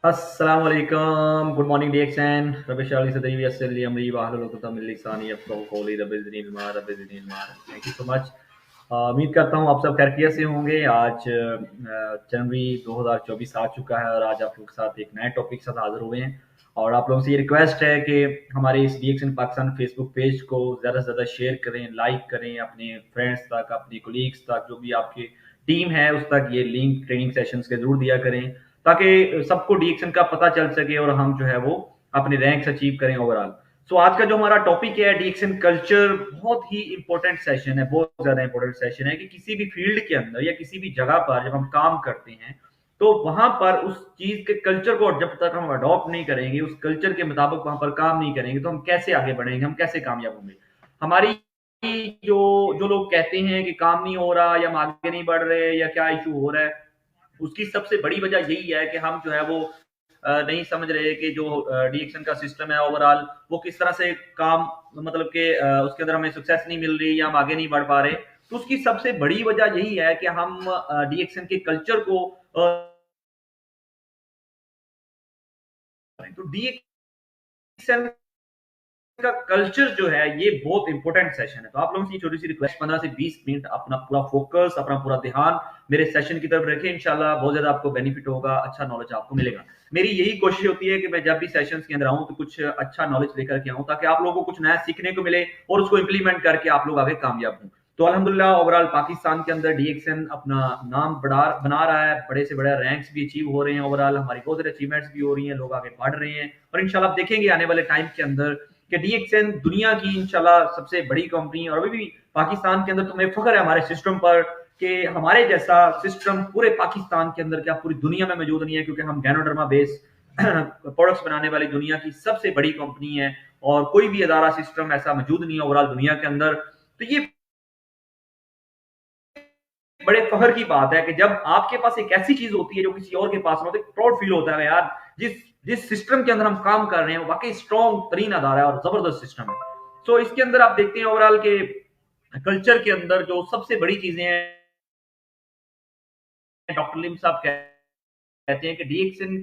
अस्सलाम वालेकुम good morning DXN rubbish Ali सदरी असली अमरी वाहलुल उक़दम मिन लिसानी यफ़क़हू क़ौली rabbi ज़िदनी इल्मा thank you so much. उम्मीद करता हूँ आप सब खैरियत से होंगे। आज जनवरी 2024 आ चुका है और आज आप लोगों के साथ एक नए टॉपिक के साथ हाज़िर हुए हैं। और आप लोगों से ये रिक्वेस्ट है कि हमारे इस डीएक्सएन पाकिस्तान फेसबुक पेज को ज़्यादा से ज़्यादा शेयर करें, लाइक करें, अपने फ्रेंड्स तक, अपने कोलीग्स तक, जो भी आपकी टीम है उस तक ये लिंक ट्रेनिंग सेशंस के ज़रूर दिया करें, ताकि सबको डीएक्सएन का पता चल सके और हम जो है वो अपने रैंक्स अचीव करें ओवरऑल। सो आज का जो हमारा टॉपिक है डीएक्सएन कल्चर, बहुत ही इंपॉर्टेंट सेशन है, बहुत ज़्यादा इंपॉर्टेंट सेशन है कि किसी भी फील्ड के अंदर या किसी भी जगह पर जब हम काम करते हैं, तो वहाँ पर उस चीज़ के कल्चर को जब तक हम अडॉप्ट नहीं करेंगे, उस कल्चर के मुताबिक वहाँ पर काम नहीं करेंगे, तो हम कैसे आगे बढ़ेंगे, हम कैसे कामयाब होंगे? हमारी जो जो लोग कहते हैं कि काम नहीं हो रहा या हम आगे नहीं बढ़ रहे या क्या इश्यू हो रहा है, उसकी सबसे बड़ी वजह यही है कि हम जो है वो नहीं समझ रहे कि जो डीएक्शन का सिस्टम है ओवरऑल वो किस तरह से काम, मतलब कि उसके अंदर हमें सक्सेस नहीं मिल रही या हम आगे नहीं बढ़ पा रहे। तो उसकी सबसे बड़ी वजह यही है कि हम डीएक्शन के कल्चर को तो डीएक्शन का कल्चर जो है ये बहुत इंपॉर्टेंट सेशन है। तो आप लोगों से छोटी सी रिक्वेस्ट, 15 से 20 मिनट अपना पूरा फोकस, अपना पूरा ध्यान मेरे सेशन की तरफ रखें। इंशाल्लाह बहुत ज्यादा आपको बेनिफिट होगा, अच्छा नॉलेज आपको मिलेगा। मेरी यही कोशिश होती है कि मैं जब भी सेशंस के अंदर आऊं तो कुछ अच्छा नॉलेज लेकर के आऊं, ताकि आप लोगों को कुछ नया सीखने को मिले और उसको इंप्लीमेंट करके आप लोग आगे कामयाब हों। तो अल्हम्दुलिल्लाह ओवरऑल पाकिस्तान के अंदर डीएक्सएन अपना नाम बना रहा है, बड़े से बड़े रैंक्स भी अचीव हो रहे हैं, ओवरऑल हमारी बहुत सारी अचीवमेंट्स भी हो रही हैं, लोग आगे बढ़ रहे हैं और इंशाल्लाह आप देखेंगे आने वाले टाइम के अंदर कि डीएक्सएन दुनिया की इंशाल्लाह सबसे बड़ी कंपनी। और अभी भी पाकिस्तान के अंदर तुम्हें फख्र है हमारे सिस्टम पर कि हमारे जैसा सिस्टम पूरे पाकिस्तान के अंदर क्या पूरी दुनिया में मौजूद नहीं है, क्योंकि हम गैनोडर्मा बेस्ड प्रोडक्ट्स बनाने वाली दुनिया की सबसे बड़ी कंपनी है और कोई भी अदारा सिस्टम ऐसा मौजूद नहीं है ओवरऑल दुनिया के अंदर। तो ये बड़े फख्र की बात है कि जब आपके पास एक ऐसी चीज होती है जो किसी और के पास ना हो, तो प्राउड फील होता है यार, जिस जिस सिस्टम के अंदर हम काम कर रहे हैं वाकई स्ट्रॉन्ग तरीन अदारा है और जबरदस्त सिस्टम है। सो इसके अंदर आप देखते हैं ओवरऑल के कल्चर के अंदर जो सबसे बड़ी चीजें हैं, डॉक्टर लिम साहब कहते हैं कि डीएक्सन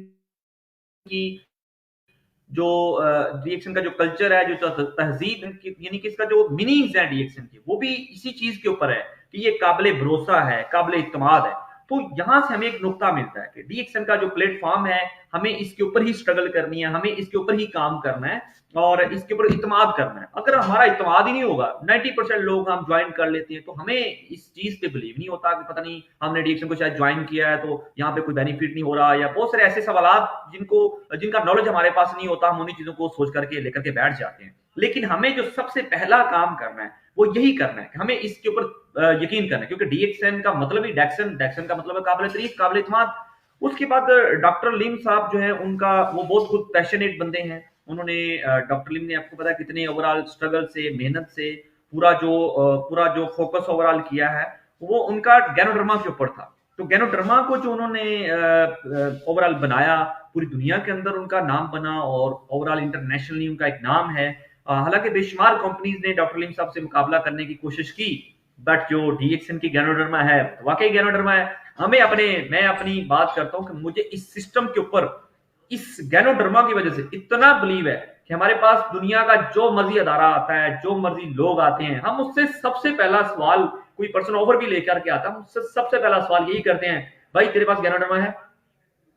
की जो डीएक्शन का जो कल्चर है, जो तहजीब है, यानी कि इसका जो मीनिंग्स है डीएक्शन की, वो भी इसी चीज के ऊपर है कि ये काबिल भरोसा है, काबिल इत्मीनान है। तो यहां से हमें एक नुक्ता मिलता है कि डीएक्शन का जो प्लेटफॉर्म है, हमें इसके ऊपर ही स्ट्रगल करनी है, हमें इसके ऊपर ही काम करना है और इसके ऊपर इत्मीनान करना है। अगर हमारा इत्मीनान ही नहीं होगा, 90% लोग हम ज्वाइन कर लेते हैं, तो हमें इस चीज पे बिलीव नहीं होता कि पता नहीं हमने डीएक्शन को शायद ज्वाइन किया है तो यहाँ पे कोई बेनिफिट नहीं हो रहा, या बहुत सारे ऐसे सवाल जिनका नॉलेज हमारे पास नहीं होता, हम उन्हीं चीजों को सोच करके लेकर के बैठ जाते हैं। लेकिन हमें जो सबसे पहला काम करना है वो यही करना है कि हमें इसके ऊपर यकीन करना है, क्योंकि डीएक्सन का मतलब ही डेक्सन डेक्सन का मतलब है काबिल तारीफ, काबिल इत्मीनान। उसके बाद डॉक्टर लिम साहब जो है उनका वो बहुत खुद पैशनेट बंदे हैं। उन्होंने डॉक्टर लिम ने आपको पता है कितने ओवरऑल स्ट्रगल से, मेहनत से पूरा जो फोकस ओवरऑल किया है वो उनका गैनोडर्मा के ऊपर था। तो गैनोडर्मा को जो उन्होंने ओवरऑल बनाया, पूरी दुनिया के अंदर उनका नाम बना और ओवरऑल इंटरनेशनली उनका एक नाम है। हालांकि बेशुमार कंपनीज ने डॉक्टर लिम साहब से मुकाबला करने की कोशिश की, बट जो डीएक्सन की गैनोडर्मा है वाकई गैनोडर्मा है। मैं अपनी बात करता हूं कि मुझे इस सिस्टम के ऊपर, इस गैनोडर्मा की वजह से इतना बिलीव है कि हमारे पास दुनिया का जो मर्जी अदारा आता है, जो मर्जी लोग आते हैं, हम उससे सबसे पहला सवाल, कोई पर्सन ऑफर भी लेकर के आता है, उससे सबसे पहला सवाल यही करते हैं, भाई तेरे पास गैनोडर्मा है,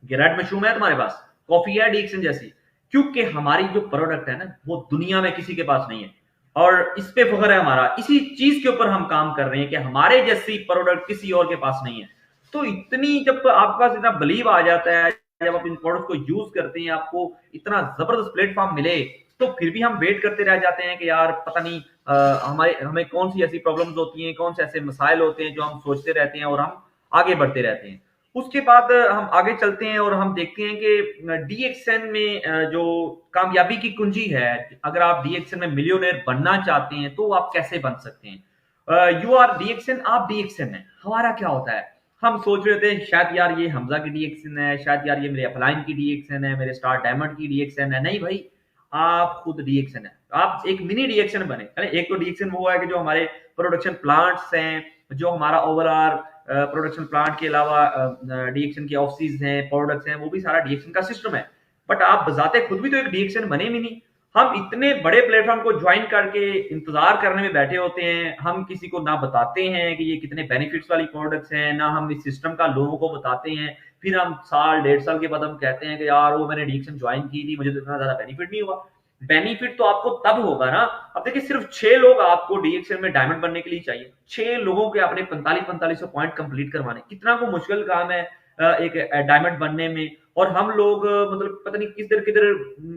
गिराट मशरूम है तुम्हारे पास, कॉफी है डीएक्सन जैसी। क्योंकि हमारी जो प्रोडक्ट है ना वो दुनिया में किसी के पास नहीं है और इस पे फख्र है हमारा, इसी चीज के ऊपर हम काम कर रहे हैं कि हमारे जैसी प्रोडक्ट किसी और के पास नहीं है। तो इतनी जब आपके पास इतना बिलीव आ जाता है, जब आप इन प्रोडक्ट को यूज करते हैं, आपको इतना जबरदस्त प्लेटफॉर्म मिले, तो फिर भी हम वेट करते रह जाते हैं कि यार पता नहीं हमें कौन सी ऐसी प्रॉब्लम्स होती हैं, कौन से ऐसे मसाइल होते हैं जो हम सोचते रहते हैं और हम आगे बढ़ते रहते हैं। उसके बाद हम आगे चलते हैं और हम देखते हैं कि डीएक्सएन में जो कामयाबी की कुंजी है, अगर आप डीएक्सएन में मिलियनेयर बनना चाहते हैं तो आप कैसे बन सकते हैं। यू आर डीएक्सएन, आप डीएक्सएन है। हमारा क्या होता है, हम सोच रहे थे शायद यार ये हमजा की डीएक्सएन है, शायद यार ये मेरे अपलाइन की डीएक्सएन है, मेरे स्टार डायमंड की डीएक्सएन है। नहीं भाई, आप खुद डीएक्सएन है, आप एक मिनी डीएक्सएन बने। एक तो डीएक्सएन वो है कि जो हमारे प्रोडक्शन प्लांट्स हैं, जो हमारा ओवरऑल प्रोडक्शन प्लांट के अलावा डीएक्शन के ऑफिस हैं, प्रोडक्ट्स हैं, वो भी सारा डीएक्शन का सिस्टम है। बट आप बजाते खुद भी तो एक डीएक्शन बने भी नहीं। हम इतने बड़े प्लेटफॉर्म को ज्वाइन करके इंतजार करने में बैठे होते हैं, हम किसी को ना बताते हैं कि ये कितने बेनिफिट्स वाली प्रोडक्ट्स हैं, ना हम इस सिस्टम का लोगों को बताते हैं। फिर हम साल 1.5 साल के बाद हम कहते हैं कि यार वो मैंने डीएक्शन ज्वाइन की थी, मुझे तो इतना ज्यादा बेनिफिट नहीं हुआ। बेनिफिट तो आपको तब होगा ना, अब देखिए सिर्फ 6 लोग आपको डीएक्शन में डायमंड बनने के लिए चाहिए। 6 लोगों के अपने 4500 पॉइंट कंप्लीट करवाने, कितना को मुश्किल काम है एक डायमंड बनने में। और हम लोग मतलब पता नहीं किधर किधर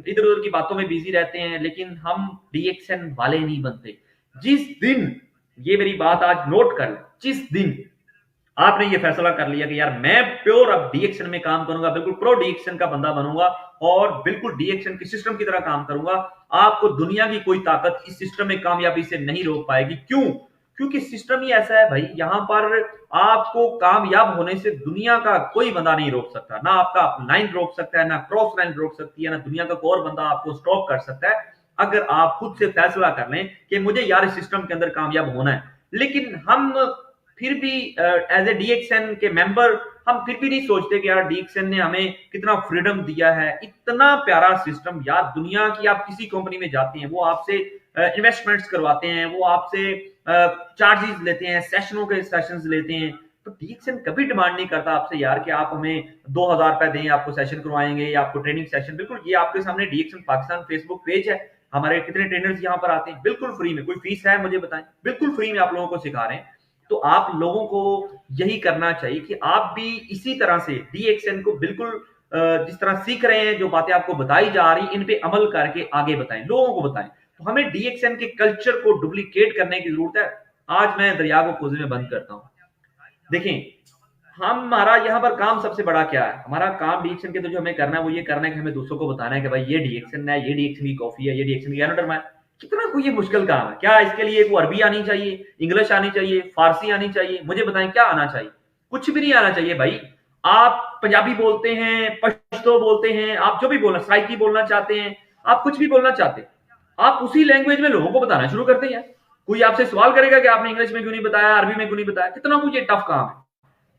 इधर उधर की बातों में बिजी रहते हैं, लेकिन हम डीएक्शन वाले नहीं बनते। जिस दिन, ये मेरी बात आज नोट कर ले, जिस दिन आपने ये फैसला कर लिया कि यार मैं प्योर अब डीएक्शन में काम करूंगा, बिल्कुल प्रो डीएक्शन का बंदा बनूंगा और बिल्कुल डीएक्शन के सिस्टम की तरह काम करूंगा, आपको दुनिया की कोई ताकत इस सिस्टम में कामयाबी से नहीं रोक पाएगी। क्यों? क्योंकि सिस्टम ही ऐसा है भाई, यहां पर आपको कामयाब होने से दुनिया का कोई बंदा नहीं रोक सकता। ना आपका लाइन रोक सकता है, ना क्रॉस लाइन रोक सकती है, ना दुनिया का कोई और बंदा आपको स्टॉप कर सकता है, अगर आप खुद से फैसला कर लें कि मुझे यार इस सिस्टम के अंदर कामयाब होना है। लेकिन हम फिर भी एज ए डीएक्सएन के मेंबर हम फिर भी नहीं सोचते कि यार डीएक्सएन ने हमें कितना फ्रीडम दिया है, इतना प्यारा सिस्टम। यार दुनिया की आप किसी कंपनी में जाते हैं, वो आपसे इन्वेस्टमेंट्स करवाते हैं, वो आपसे चार्जेस लेते हैं, सेशनों के सेशंस लेते हैं। तो डीएक्सएन कभी डिमांड नहीं करता आपसे यार कि आप हमें 2000 रुपए दें, आपको सेशन करवाएंगे या आपको ट्रेनिंग सेशन। बिल्कुल, ये आपके सामने डीएक्सएन पाकिस्तान फेसबुक पेज है, हमारे कितने ट्रेनर्स यहाँ पर आते हैं बिल्कुल फ्री में, कोई फीस है मुझे बताएं, बिल्कुल फ्री में आप लोगों को सिखा रहे हैं। तो आप लोगों को यही करना चाहिए कि आप भी इसी तरह से डीएक्सएन को बिल्कुल जिस तरह सीख रहे हैं, जो बातें आपको बताई जा रही, इन पे अमल करके आगे बताएं, लोगों को बताएं। तो हमें डीएक्सएन के कल्चर को डुप्लीकेट करने की जरूरत है। आज मैं दरिया को कोसे में बंद करता हूं। देखें, हमारा यहाँ पर काम सबसे बड़ा क्या है? हमारा काम डीएक्शन के तो जो हमें करना है वो ये करना है कि हमें दूसरों को बताना है कि भाई ये डीएक्शन है, ये डीएक्शन की कॉफी है, ये डीएक्शन की एनाटर्म है। कितना कोई ये मुश्किल काम है? क्या इसके लिए को अरबी आनी चाहिए, इंग्लिश आनी चाहिए, फारसी आनी चाहिए? मुझे बताएं क्या आना चाहिए? कुछ भी नहीं आना चाहिए भाई। आप पंजाबी बोलते हैं, पश्तो बोलते हैं, आप जो भी बोलना, सराइकी बोलना चाहते हैं, आप कुछ भी बोलना चाहते हैं, आप उसी लैंग्वेज में लोगों को बताना शुरू करते हैं। कोई आपसे सवाल करेगा कि आपने इंग्लिश में क्यों नहीं बताया, अरबी में क्यों नहीं बताया? कितना कुछ ये टफ काम है।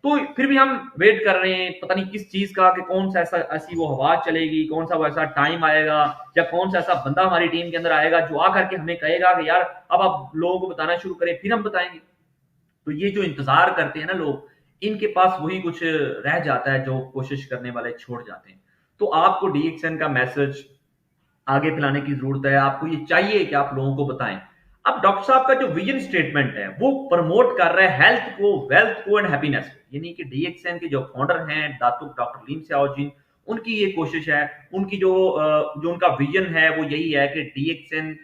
तो फिर भी हम वेट कर रहे हैं पता नहीं किस चीज का, कि कौन सा ऐसा ऐसी वो हवा चलेगी, कौन सा वो ऐसा टाइम आएगा, या कौन सा ऐसा बंदा हमारी टीम के अंदर आएगा जो आकर के हमें कहेगा कि यार अब आप लोगों को बताना शुरू करें, फिर हम बताएंगे। तो ये जो इंतजार करते हैं ना लोग, इनके पास वही कुछ रह जाता है जो कोशिश करने वाले छोड़ जाते हैं। तो आपको डीएक्सएन का मैसेज आगे फैलाने की जरूरत है। आपको ये चाहिए कि आप लोगों को बताएं। अब डॉक्टर साहब का जो विजन स्टेटमेंट है वो प्रमोट कर रहा है हेल्थ को, वेल्थ को एंड हैप्पीनेस को। यानी कि डीएक्सएन के जो फाउंडर हैं डॉक्टर लीम सियाओजिन, उनकी ये कोशिश है, उनकी जो उनका विजन है वो यही है कि डीएक्सएन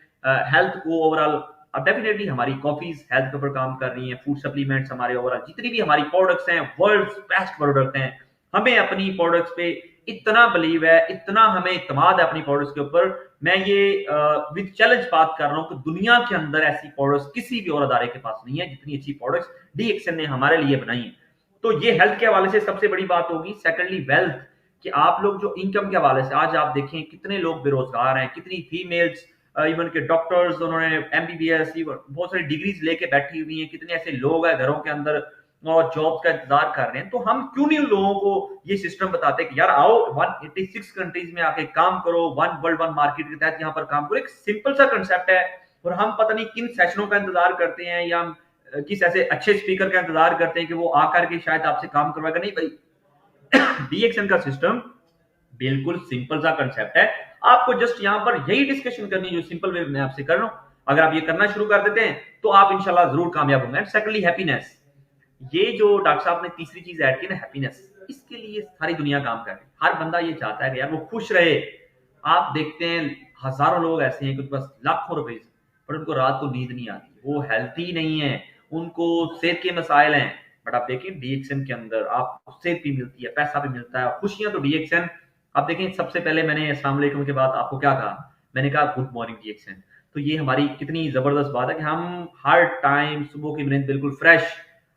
हेल्थ को ओवरऑल, अब डेफिनेटली हमारी कॉफीज हेल्थ के ऊपर काम कर रही हैं, फूड सप्लीमेंट्स हमारे ओवरऑल जितनी भी हमारी प्रोडक्ट्स हैं वर्ल्ड बेस्ट प्रोडक्ट हैं। हमें अपनी प्रोडक्ट्स पे इतना बिलीव है, इतना हमें इत्मीनान है अपनी प्रोडक्ट्स के ऊपर। मैं ये विद चैलेंज बात कर रहा हूं कि दुनिया के अंदर ऐसी प्रोडक्ट्स किसी भी और अदारे के पास नहीं है जितनी अच्छी प्रोडक्ट्स डीएक्सएन ने हमारे लिए बनाई है। तो ये हेल्थ के हवाले से सबसे बड़ी बात होगी। सेकेंडली वेल्थ, कि आप लोग जो इनकम के हवाले से आज आप देखें कितने लोग बेरोजगार हैं, कितनी फीमेल्स इवन के डॉक्टर्स, उन्होंने एमबीबीएस बहुत सारी डिग्रीज लेके बैठी हुई हैं, कितने ऐसे लोग हैं घरों के अंदर और जॉब्स का इंतजार कर रहे हैं। तो हम क्यों नहीं उन लोगों को ये सिस्टम बताते कि यार आओ 186 कंट्रीज में आके काम करो, वन वर्ल्ड वन मार्केट के तहत यहाँ पर काम करो। एक सिंपल सा कंसेप्ट है और हम पता नहीं किन सेशनों का इंतजार करते हैं या हम किस ऐसे अच्छे स्पीकर का इंतजार करते हैं कि वो आकर के शायद आपसे काम करवाएगा। नहीं भाई, डीएक्सएन का सिस्टम बिल्कुल सिंपल सा कंसेप्ट है। आपको जस्ट यहां पर यही डिस्कशन करनी है जो सिंपल वे में आपसे कर रहा हूं। अगर आप ये करना शुरू कर देते हैं तो आप इंशाल्लाह जरूर कामयाब होंगे। एंड सेकंडली हैप्पीनेस, ये जो डॉक्टर साहब ने तीसरी चीज ऐड की ना, हैप्पीनेस, इसके लिए सारी दुनिया काम कर रही है। हर बंदा ये चाहता है कि यार वो खुश रहे। आप देखते हैं हजारों लोग ऐसे हैं कि बस लाखों रुपए पर उनको रात को नींद नहीं आती, वो हेल्थी नहीं है, उनको सेहत के मसाइल हैं। बट आप देखें डीएक्सएन के अंदर आपको सेहत भी मिलती है, पैसा भी मिलता है, खुशियां। तो डीएक्सएन, आप देखें सबसे पहले मैंने अस्सलाम वालेकुम के बाद आपको क्या कहा? मैंने कहा गुड मॉर्निंग डीएक्सएन। तो ये हमारी कितनी जबरदस्त बात है कि हम हर टाइम सुबह की नींद बिल्कुल फ्रेश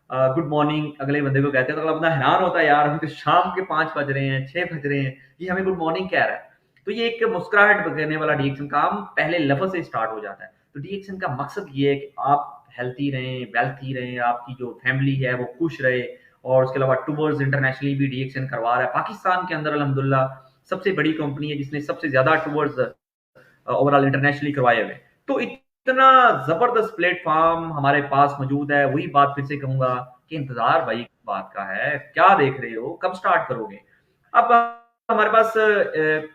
गुड मॉर्निंग अगले बंदे को कहते हैं, तो अगला बंदा हैरान होता है यार अभी तो शाम के 5 बज रहे हैं, 6 बज रहे हैं, ये हमें गुड मॉर्निंग कह रहा है। तो ये एक मुस्कुराहट करने वाला डीएक्शन काम पहले लफ्ज से स्टार्ट हो जाता है। तो डीएक्शन का मकसद ये है कि आप हेल्थी रहें, वेल्थी रहें, आपकी जो फैमिली है वो खुश रहे, और उसके अलावा टूवर्स इंटरनेशनली भी डीएक्शन करवा रहा है। पाकिस्तान के अंदर अल्हम्दुलिल्लाह सबसे बड़ी कंपनी है जिसने सबसे ज़्यादा टूवर्स ओवरऑल इंटरनेशनली करवाए हुए। तो इतना ज़बरदस्त प्लेटफ़ॉर्म हमारे पास मौजूद है। वही बात फिर से कहूँगा कि इंतज़ार भाई किस बात का है? क्या देख रहे हो? कब स्टार्ट करोगे? अब हमारे पास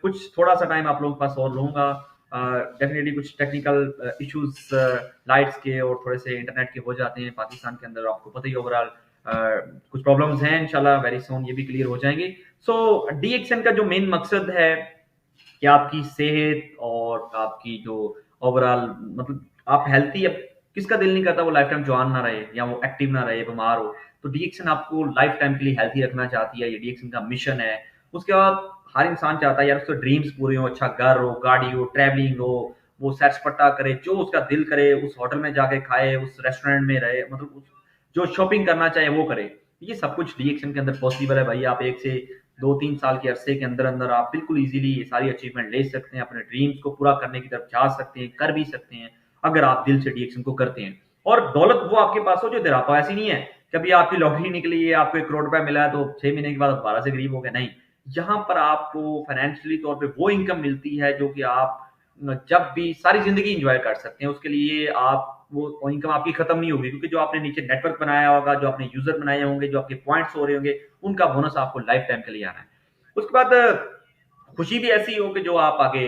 कुछ थोड़ा-सा टाइम आप लोगों के पास और लूँगा। डेफ़िनिटली कुछ टेक्निकल इश्यूज़ लाइट्स के और थोड़े-से इंटरनेट के हो जाते हैं पाकिस्तान के अंदर, आपको पता ही है ओवरऑल कुछ प्रॉब्लम्स हैं, इंशाल्लाह वेरी सून ये भी क्लियर हो जाएँगे। सो डीएक्सएन का जो मेन मकसद है कि आपकी सेहत और आपकी जो ओवरऑल मतलब आप हेल्थी, अब किसका दिल नहीं करता वो लाइफ टाइम जवान ना रहे या वो एक्टिव ना रहे, बीमार हो। तो डीएक्शन आपको लाइफ टाइम के लिए हेल्थी रखना चाहती है, ये डीएक्शन का मिशन है। उसके बाद हर इंसान चाहता है यार उसके ड्रीम्स पूरे हो, अच्छा घर हो, गाड़ी हो, ट्रैवलिंग हो, वो सैर-सपाटा करे, जो उसका दिल करे उस होटल में जाके खाए, उस रेस्टोरेंट में रहे, मतलब उस जो शॉपिंग करना चाहे वो करे। ये सब कुछ डीएक्शन के अंदर पॉसिबल है भाई। आप 1 से 2-3 साल के अरसे के अंदर-अंदर आप बिल्कुल ईज़िली ये सारी अचीवमेंट ले सकते हैं, अपने ड्रीम्स को पूरा करने की तरफ जा सकते हैं, कर भी सकते हैं, अगर आप दिल से डीएक्शन को करते हैं। और दौलत वो आपके पास हो जो दिरापा, ऐसी नहीं है, कभी आपकी लॉटरी निकली है, आपको 1 करोड़ रुपया मिला है तो 6 महीने के बाद आप दोबारा से गरीब हो गए, नहीं। यहाँ पर आपको फाइनेंशियली तौर पे वो इनकम मिलती है जो कि आप जब भी सारी ज़िंदगी एन्जॉय कर सकते हैं। उसके लिए आप वो इनकम आपकी खत्म नहीं होगी, क्योंकि जो आपने नीचे नेटवर्क बनाया होगा, जो आपने यूज़र बनाए होंगे, जो आपके पॉइंट्स हो रहे होंगे, उनका बोनस आपको लाइफ टाइम के लिए आना है। उसके बाद खुशी भी ऐसी हो कि जो आप आगे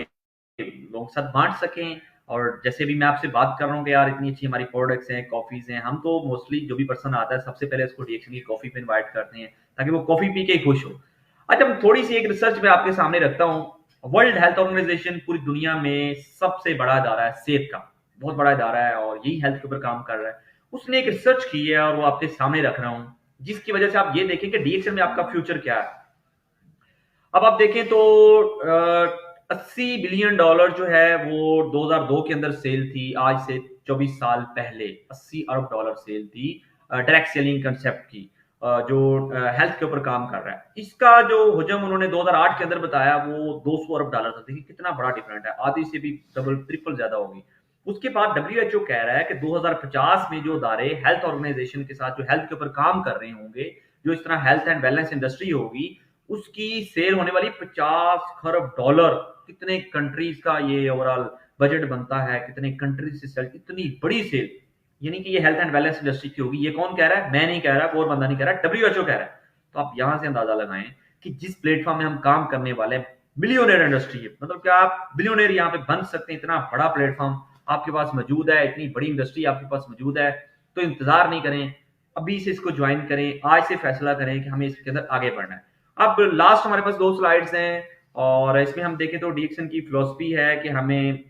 लोगों के साथ बाँट सकें। और जैसे भी मैं आपसे बात कर रहा हूँ कि यार इतनी अच्छी हमारी प्रोडक्ट्स हैं, कॉफ़ीज़ हैं, हम तो मोस्टली जो भी पर्सन आता है सबसे पहले उसको डीएक्शन की कॉफ़ी पे इनवाइट करते हैं, ताकि वो कॉफ़ी पी के ही खुश हो। अच्छा, मैं थोड़ी-सी एक रिसर्च मैं आपके सामने रखता हूँ। वर्ल्ड हेल्थ ऑर्गनाइज़ेशन पूरी दुनिया में सबसे बड़ा इदारा है सेहत का, बहुत बड़ा इदारा है और यही हेल्थ के ऊपर काम कर रहा है। उसने एक रिसर्च की है और वो आपके सामने रख रहा हूँ, जिसकी वजह से आप ये देखें कि डीएक्शन में आपका फ्यूचर क्या है। अब आप देखें तो 80 बिलियन डॉलर जो है वो 2002 के अंदर सेल थी, आज से 24 साल पहले 80 अरब डॉलर सेल थी डायरेक्ट सेलिंग कंसेप्ट की, जो हेल्थ के ऊपर काम कर रहा है। इसका जो हुजम उन्होंने 2008 के अंदर बताया वो 200 अरब डॉलर था। देखिए कितना बड़ा डिफरेंट है, आधी से भी डबल ट्रिपल ज्यादा होगी। उसके बाद डब्ल्यूएचओ कह रहा है कि 2050 में जो इदारे हेल्थ ऑर्गेनाइजेशन के साथ जो हेल्थ के ऊपर काम कर रहे होंगे, जो इस तरह हेल्थ एंड वेलनेस इंडस्ट्री होगी, उसकी सेल होने वाली 50 खरब डॉलर। कितने कंट्रीज का ये ओवरऑल बजट बनता है, कितने कंट्रीज से सेल, इतनी बड़ी सेल, यानी कि ये हेल्थ एंड वेलनेस इंडस्ट्री की होगी। ये कौन कह रहा है? मैं नहीं कह रहा, कोई बंदा नहीं कह रहा, डब्ल्यूएचओ कह रहा है। तो आप यहां से अंदाजा लगाएं कि जिस प्लेटफॉर्म में हम काम करने वाले हैं, बिलियनर इंडस्ट्री है, मतलब क्या आप बिलियनर यहाँ पे बन सकते हैं? इतना बड़ा प्लेटफॉर्म आपके पास मौजूद है, इतनी बड़ी इंडस्ट्री आपके पास मौजूद है। तो इंतजार नहीं करें, अभी से इसको ज्वाइन करें, आज से फैसला करें कि हमें इसके अंदर आगे बढ़ना है। अब लास्ट हमारे पास 2 स्लाइड्स हैं और इसमें हम देखें तो डीएक्शन की फिलॉसफी है कि हमें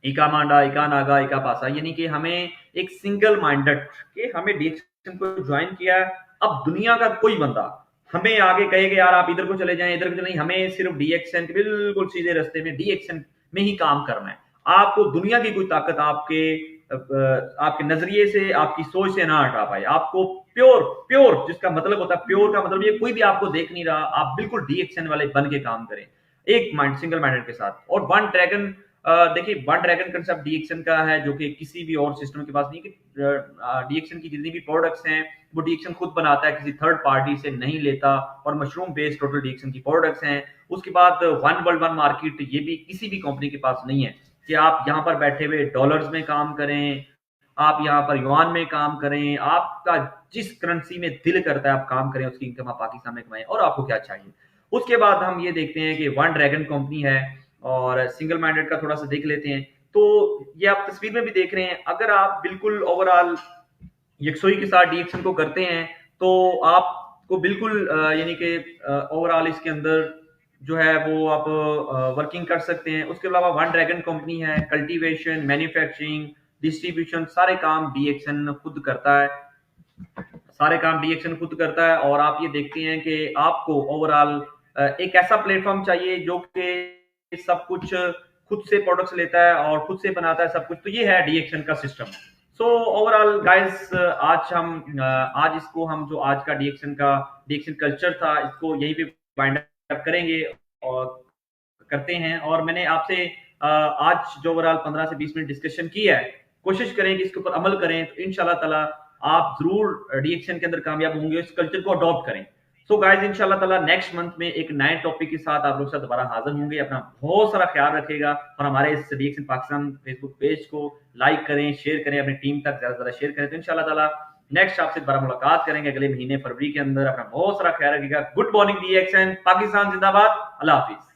इका मांडा, इका नागा, इका पासा, यानी कि हमें एक सिंगल माइंडेड कि हमें डीएक्शन को ज्वाइन किया है। अब दुनिया का कोई बंदा हमें आगे कहेगा यार आप इधर को चले जाएं, इधर को चले, नहीं, हमें सिर्फ डीएक्शन के बिल्कुल सीधे रास्ते में डीएक्शन में ही काम करना है। आपको दुनिया की कोई ताकत आपके नजरिए से, आपकी सोच से ना हटा पाए। आपको प्योर प्योर, जिसका मतलब होता है प्योर का मतलब ये कोई भी आपको देख नहीं रहा, आप बिल्कुल डीएक्शन वाले बन के काम करें, एक माइंड सिंगल माइंडेड के साथ। और वन ड्रैगन, देखिए वन ड्रैगन कंसेप्ट डीएक्शन का है जो कि किसी भी और सिस्टम के पास नहीं, कि डीएक्शन की जितनी भी प्रोडक्ट्स हैं वो डीएक्शन खुद बनाता है, किसी थर्ड पार्टी से नहीं लेता, और मशरूम बेस्ड टोटल डीएक्शन की प्रोडक्ट्स हैं। उसके बाद वन वर्ल्ड वन मार्केट, ये भी किसी भी कंपनी के पास नहीं है कि आप यहाँ पर बैठे हुए डॉलर्स में काम करें, आप यहाँ पर युआन में काम करें, आपका जिस करेंसी में दिल करता है आप काम करें, उसकी इनकम आप पाकिस्तान में कमाएं, और आपको क्या चाहिए। उसके बाद हम ये देखते हैं कि वन ड्रैगन कंपनी है और सिंगल माइंडेड का थोड़ा सा देख लेते हैं। तो ये आप तस्वीर में भी देख रहे हैं, अगर आप बिल्कुल ओवरऑल यकसोई के साथ डीएक्शन को करते हैं तो आपको बिल्कुल यानी कि ओवरऑल इसके अंदर जो है वो आप वर्किंग कर सकते हैं। उसके अलावा वन ड्रैगन कंपनी है, कल्टीवेशन, मैन्युफैक्चरिंग, डिस्ट्रीब्यूशन, सारे काम डीएक्शन खुद करता है, सारे काम डीएक्शन खुद करता है। और आप ये देखते हैं कि आपको ओवरऑल एक ऐसा प्लेटफॉर्म चाहिए जो कि सब कुछ खुद से प्रोडक्ट्स लेता है और खुद से बनाता है सब कुछ, तो ये है डीएक्शन का सिस्टम। सो ओवरऑल गाइस, आज इसको हम जो आज का डीएक्शन कल्चर था, इसको यहीं पे वाइंड अप करेंगे और करते हैं। और मैंने आपसे आज जो ओवरऑल 15 से 20 मिनट डिस्कशन की है, कोशिश करें कि इसके ऊपर अमल करें, तो इंशाल्लाह ताला आप जरूर डीएक्शन के अंदर कामयाब होंगे, इस कल्चर को अडॉप्ट करें। सो गाइस इंशाल्लाह ताला नेक्स्ट मंथ में एक नए टॉपिक के साथ आप लोग के साथ दोबारा हाजिर होंगे। अपना बहुत सारा ख्याल रखिएगा और हमारे इस डीएक्शन पाकिस्तान फेसबुक पेज को लाइक करें, शेयर करें, अपनी टीम तक ज्यादा से ज्यादा शेयर करें। तो इंशाल्लाह ताला नेक्स्ट आपसे दोबारा मुलाकात करेंगे अगले महीने फरवरी के अंदर। अपना बहुत सारा ख्याल रखिएगा। गुड मॉर्निंग डीएक्शन, पाकिस्तान जिंदाबाद, अल्लाह हाफिज।